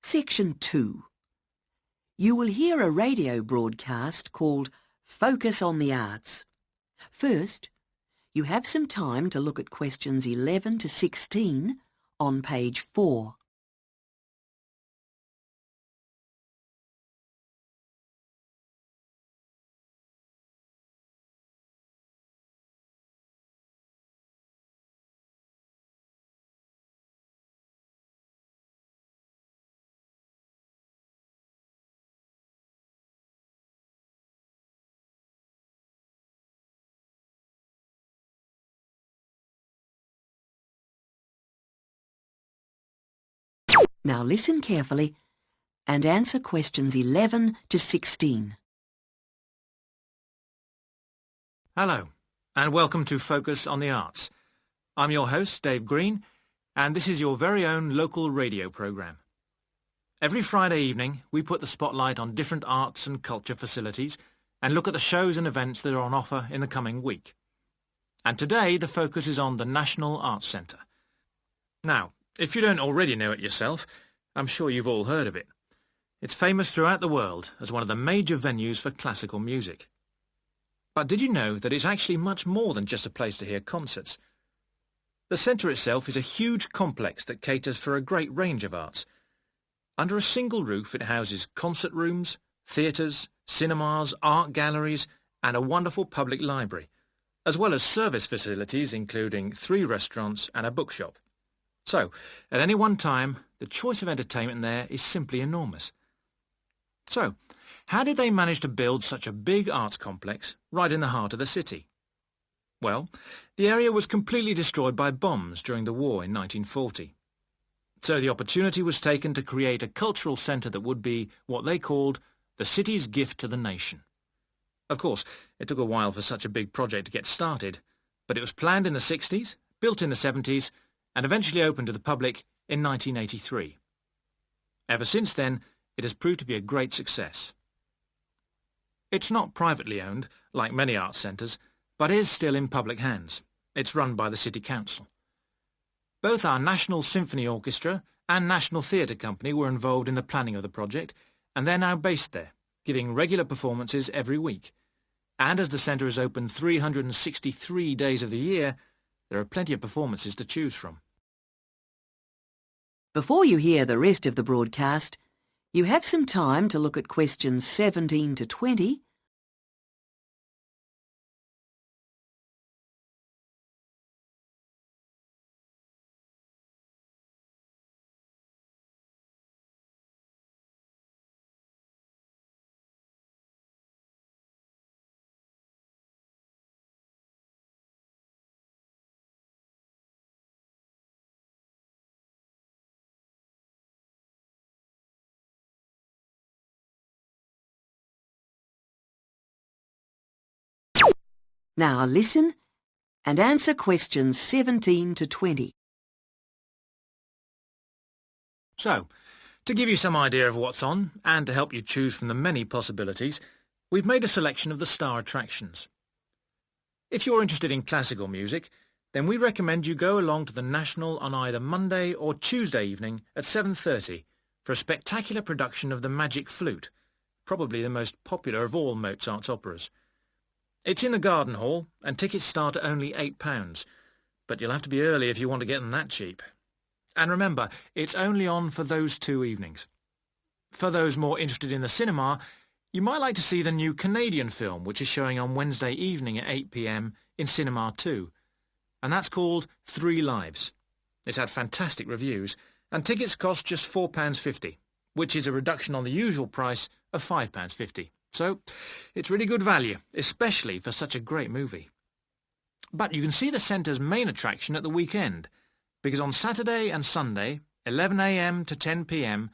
Section 2. You will hear a radio broadcast called Focus on the Arts. First, you have some time to look at questions 11 to 16 on page 4. Now listen carefully and answer questions 11 to 16. Hello, and welcome to Focus on the Arts. I'm your host, Dave Green, and this is your very own local radio programme. Every Friday evening, we put the spotlight on different arts and culture facilities and look at the shows and events that are on offer in the coming week. And today, the focus is on the National Arts Centre. Now, if you don't already know it yourself, I'm sure you've all heard of it. It's famous throughout the world as one of the major venues for classical music. But did you know that it's actually much more than just a place to hear concerts? The centre itself is a huge complex that caters for a great range of arts. Under a single roof it houses concert rooms, theatres, cinemas, art galleries and a wonderful public library, as well as service facilities including 3 restaurants and a bookshop. So, at any one time, the choice of entertainment there is simply enormous. So, how did they manage to build such a big arts complex right in the heart of the city? Well, the area was completely destroyed by bombs during the war in 1940. So the opportunity was taken to create a cultural centre that would be what they called the city's gift to the nation. Of course, it took a while for such a big project to get started, but it was planned in the 60s, built in the 70s, and eventually opened to the public in 1983. Ever since then, it has proved to be a great success. It's not privately owned, like many arts centres, but is still in public hands. It's run by the City Council. Both our National Symphony Orchestra and National Theatre Company were involved in the planning of the project, and they're now based there, giving regular performances every week. And as the centre is open 363 days of the year, there are plenty of performances to choose from. Before you hear the rest of the broadcast, you have some time to look at questions 17 to 20. Now listen and answer questions 17 to 20. So, to give you some idea of what's on, and to help you choose from the many possibilities, we've made a selection of the star attractions. If you're interested in classical music, then we recommend you go along to the National on either Monday or Tuesday evening at 7:30 for a spectacular production of the Magic Flute, probably the most popular of all Mozart's operas. It's in the Garden Hall, and tickets start at only £8, but you'll have to be early if you want to get them that cheap. And remember, it's only on for those 2 evenings. For those more interested in the cinema, you might like to see the new Canadian film, which is showing on Wednesday evening at 8 p.m. in Cinema 2, and that's called 3 Lives. It's had fantastic reviews, and tickets cost just £4.50, which is a reduction on the usual price of £5.50. So, it's really good value, especially for such a great movie. But you can see the centre's main attraction at the weekend, because on Saturday and Sunday, 11 a.m. to 10 p.m,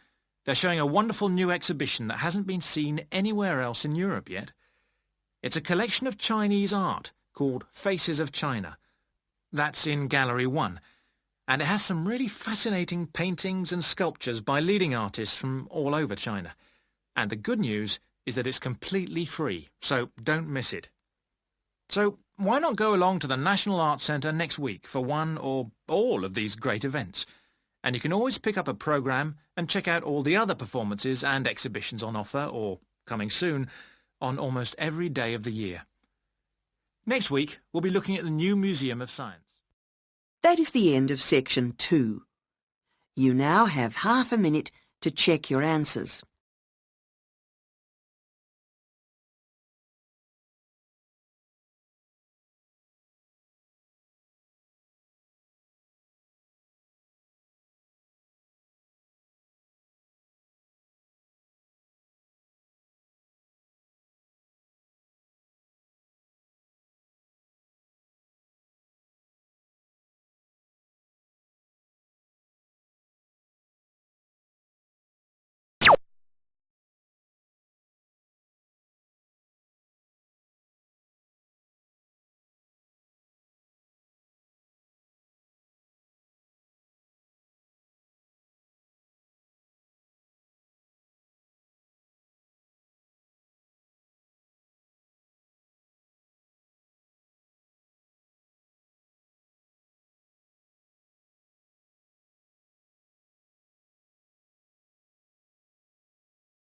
they're showing a wonderful new exhibition that hasn't been seen anywhere else in Europe yet. It's a collection of Chinese art called Faces of China. That's in Gallery 1, and it has some really fascinating paintings and sculptures by leading artists from all over China. And the good news is that it's completely free, so don't miss it. So why not go along to the National Arts Centre next week for one or all of these great events? and you can always pick up a programme and check out all the other performances and exhibitions on offer, or coming soon, on almost every day of the year. Next week, we'll be looking at the new Museum of Science. That is the end of section 2. You now have half a minute to check your answers.